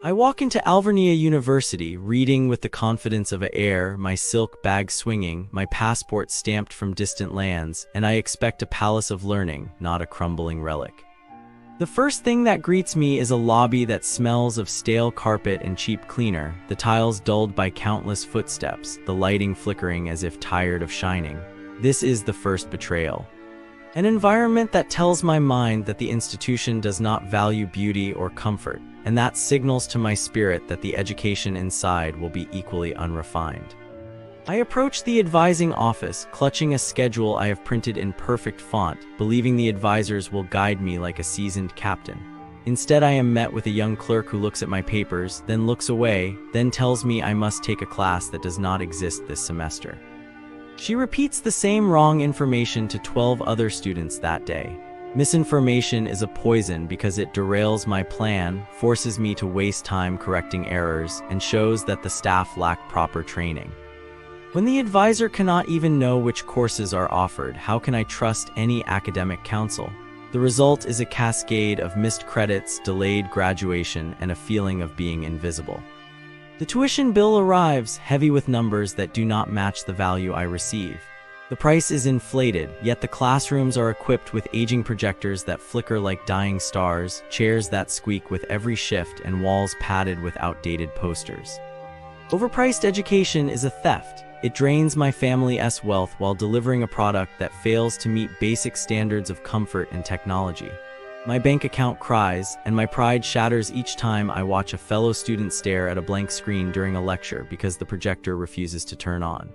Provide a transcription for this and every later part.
I walk into Alvernia University, reading with the confidence of an heir, my silk bag swinging, my passport stamped from distant lands, and I expect a palace of learning, not a crumbling relic. The first thing that greets me is a lobby that smells of stale carpet and cheap cleaner, the tiles dulled by countless footsteps, the lighting flickering as if tired of shining. This is the first betrayal. An environment that tells my mind that the institution does not value beauty or comfort, and that signals to my spirit that the education inside will be equally unrefined. I approach the advising office, clutching a schedule I have printed in perfect font, believing the advisors will guide me like a seasoned captain. Instead, I am met with a young clerk who looks at my papers, then looks away, then tells me I must take a class that does not exist this semester. She repeats the same wrong information to 12 other students that day. Misinformation is a poison because it derails my plan, forces me to waste time correcting errors, and shows that the staff lack proper training. When the advisor cannot even know which courses are offered, how can I trust any academic counsel? The result is a cascade of missed credits, delayed graduation, and a feeling of being invisible. The tuition bill arrives, heavy with numbers that do not match the value I receive. The price is inflated, yet the classrooms are equipped with aging projectors that flicker like dying stars, chairs that squeak with every shift, and walls padded with outdated posters. Overpriced education is a theft. It drains my family's wealth while delivering a product that fails to meet basic standards of comfort and technology. My bank account cries, and my pride shatters each time I watch a fellow student stare at a blank screen during a lecture because the projector refuses to turn on.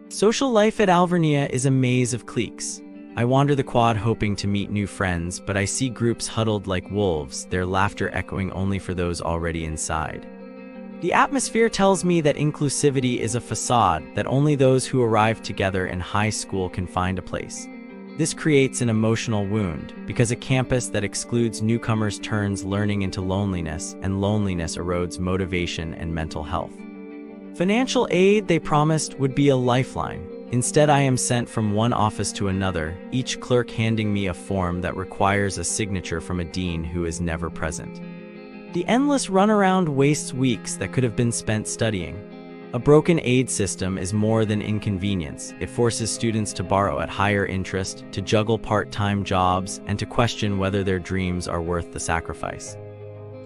Social life at Alvernia is a maze of cliques. I wander the quad hoping to meet new friends, but I see groups huddled like wolves, their laughter echoing only for those already inside. The atmosphere tells me that inclusivity is a facade, that only those who arrive together in high school can find a place. This creates an emotional wound, because a campus that excludes newcomers turns learning into loneliness, and loneliness erodes motivation and mental health. Financial aid they promised would be a lifeline. Instead, I am sent from one office to another, each clerk handing me a form that requires a signature from a dean who is never present. The endless runaround wastes weeks that could have been spent studying. A broken aid system is more than inconvenience. It forces students to borrow at higher interest, to juggle part-time jobs, and to question whether their dreams are worth the sacrifice.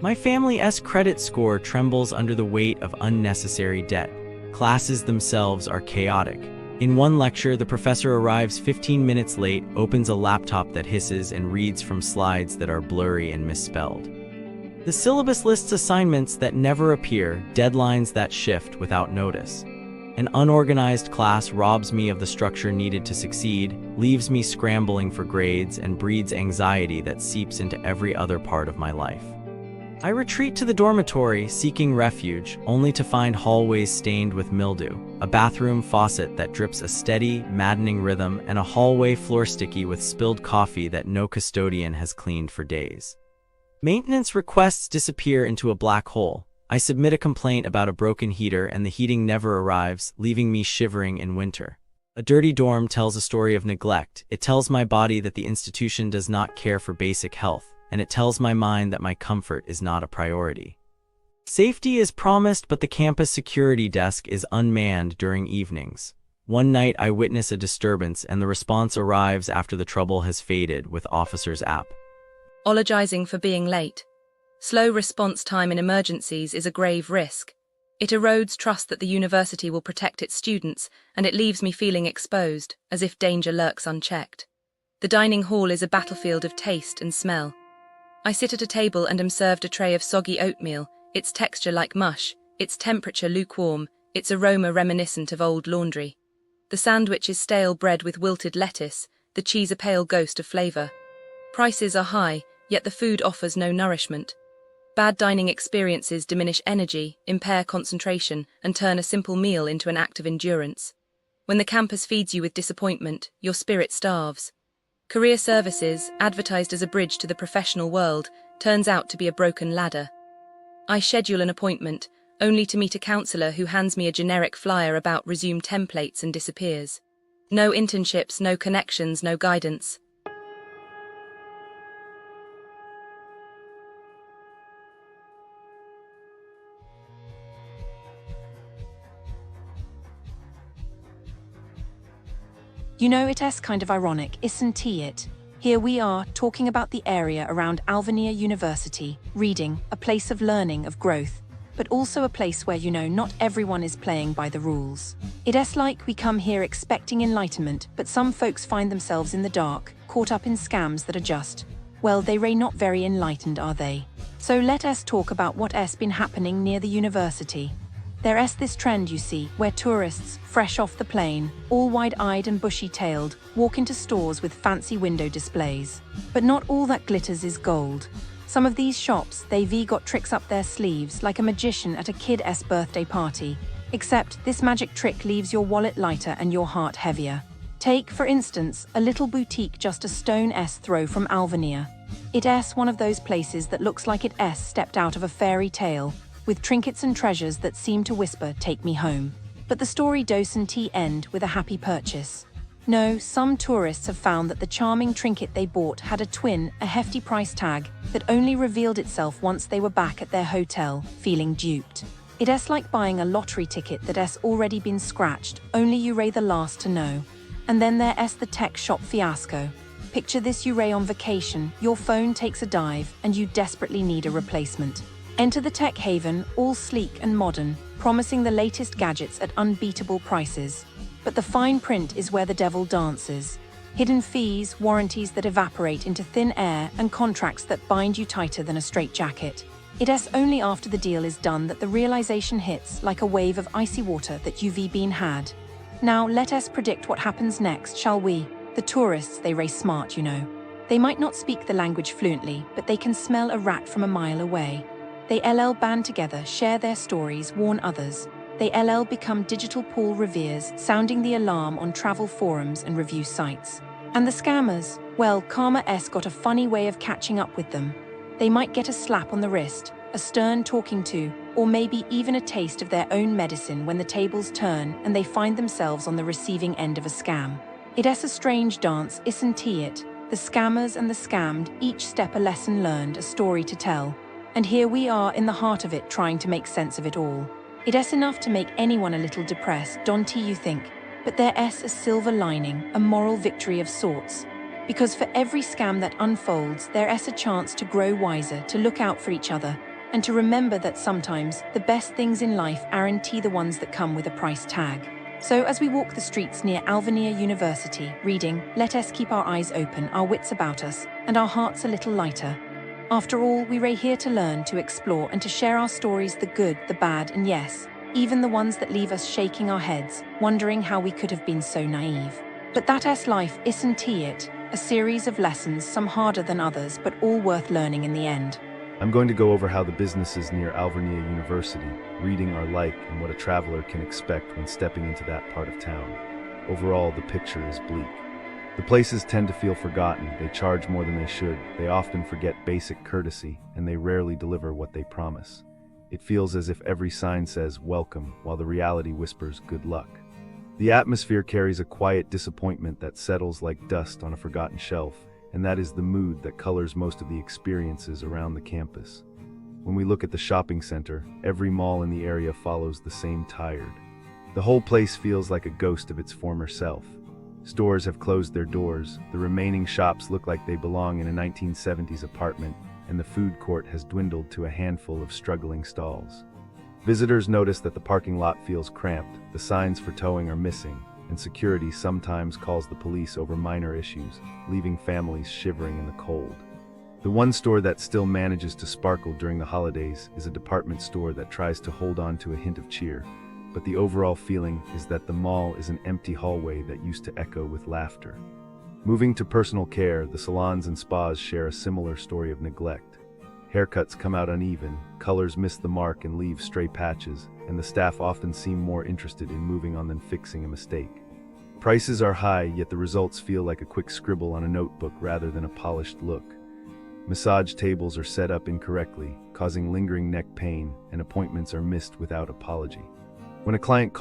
My family's credit score trembles under the weight of unnecessary debt. Classes themselves are chaotic. In one lecture, the professor arrives 15 minutes late, opens a laptop that hisses, and reads from slides that are blurry and misspelled. The syllabus lists assignments that never appear, deadlines that shift without notice. An unorganized class robs me of the structure needed to succeed, leaves me scrambling for grades, and breeds anxiety that seeps into every other part of my life. I retreat to the dormitory, seeking refuge, only to find hallways stained with mildew, a bathroom faucet that drips a steady, maddening rhythm, and a hallway floor sticky with spilled coffee that no custodian has cleaned for days. Maintenance requests disappear into a black hole. I submit a complaint about a broken heater, and the heating never arrives, leaving me shivering in winter. A dirty dorm tells a story of neglect. It tells my body that the institution does not care for basic health, and it tells my mind that my comfort is not a priority. Safety is promised, but the campus security desk is unmanned during evenings. One night I witness a disturbance, and the response arrives after the trouble has faded with officer's app. Apologizing for being late. Slow response time in emergencies is a grave risk. It erodes trust that the university will protect its students, and it leaves me feeling exposed, as if danger lurks unchecked. The dining hall is a battlefield of taste and smell. I sit at a table and am served a tray of soggy oatmeal, its texture like mush, its temperature lukewarm, its aroma reminiscent of old laundry. The sandwich is stale bread with wilted lettuce, the cheese a pale ghost of flavor. Prices are high, yet the food offers no nourishment. Bad dining experiences diminish energy, impair concentration, and turn a simple meal into an act of endurance. When the campus feeds you with disappointment, your spirit starves. Career services, advertised as a bridge to the professional world, turns out to be a broken ladder. I schedule an appointment, only to meet a counselor who hands me a generic flyer about resume templates and disappears. No internships, no connections, no guidance. You know, it's kind of ironic, isn't it? Here we are, talking about the area around Alvernia University, reading, a place of learning, of growth, but also a place where, not everyone is playing by the rules. It's like we come here expecting enlightenment, but some folks find themselves in the dark, caught up in scams that are just, well, they not very enlightened, are they? So let us talk about what's been happening near the university. There's this trend, you see, where tourists, fresh off the plane, all wide-eyed and bushy-tailed, walk into stores with fancy window displays. But not all that glitters is gold. Some of these shops, they've got tricks up their sleeves, like a magician at a kid's birthday party. Except this magic trick leaves your wallet lighter and your heart heavier. Take, for instance, a little boutique just a stone's throw from Alvernia. It's one of those places that looks like it's stepped out of a fairy tale, with trinkets and treasures that seem to whisper, "Take me home." But the story doesn't end with a happy purchase. No, some tourists have found that the charming trinket they bought had a hefty price tag, that only revealed itself once they were back at their hotel, feeling duped. It's like buying a lottery ticket that's already been scratched, only you're the last to know. And then there's the tech shop fiasco. Picture this, you're on vacation, your phone takes a dive, and you desperately need a replacement. Enter the tech haven, all sleek and modern, promising the latest gadgets at unbeatable prices. But the fine print is where the devil dances. Hidden fees, warranties that evaporate into thin air, and contracts that bind you tighter than a straitjacket. It's only after the deal is done that the realization hits, like a wave of icy water, that you've been had. Now let us predict what happens next, shall we? The tourists, they race smart, They might not speak the language fluently, but they can smell a rat from a mile away. They band together, share their stories, warn others. They become digital Paul Reveres, sounding the alarm on travel forums and review sites. And the scammers, well, Karma's got a funny way of catching up with them. They might get a slap on the wrist, a stern talking to, or maybe even a taste of their own medicine when the tables turn and they find themselves on the receiving end of a scam. It's a strange dance, isn't it? The scammers and the scammed, each step a lesson learned, a story to tell. And here we are in the heart of it, trying to make sense of it all. It's enough to make anyone a little depressed, don't you think? But there's a silver lining, a moral victory of sorts. Because for every scam that unfolds, there's a chance to grow wiser, to look out for each other, and to remember that sometimes the best things in life aren't the ones that come with a price tag. So as we walk the streets near Alvernia University, reading, let us keep our eyes open, our wits about us, and our hearts a little lighter. After all, we're here to learn, to explore, and to share our stories, the good, the bad, and yes, even the ones that leave us shaking our heads, wondering how we could have been so naive. But that's life, isn't it? A series of lessons, some harder than others, but all worth learning in the end. I'm going to go over how the businesses near Alvernia University reading are like and what a traveler can expect when stepping into that part of town. Overall, the picture is bleak. The places tend to feel forgotten, they charge more than they should, they often forget basic courtesy, and they rarely deliver what they promise. It feels as if every sign says, "Welcome," while the reality whispers, "Good luck." The atmosphere carries a quiet disappointment that settles like dust on a forgotten shelf, and that is the mood that colors most of the experiences around the campus. When we look at the shopping center, every mall in the area follows the same tired. The whole place feels like a ghost of its former self. Stores have closed their doors, the remaining shops look like they belong in a 1970s apartment, and the food court has dwindled to a handful of struggling stalls. Visitors notice that the parking lot feels cramped, the signs for towing are missing, and security sometimes calls the police over minor issues, leaving families shivering in the cold. The one store that still manages to sparkle during the holidays is a department store that tries to hold on to a hint of cheer. But the overall feeling is that the mall is an empty hallway that used to echo with laughter. Moving to personal care, the salons and spas share a similar story of neglect. Haircuts come out uneven, colors miss the mark and leave stray patches, and the staff often seem more interested in moving on than fixing a mistake. Prices are high, yet the results feel like a quick scribble on a notebook rather than a polished look. Massage tables are set up incorrectly, causing lingering neck pain, and appointments are missed without apology. When a client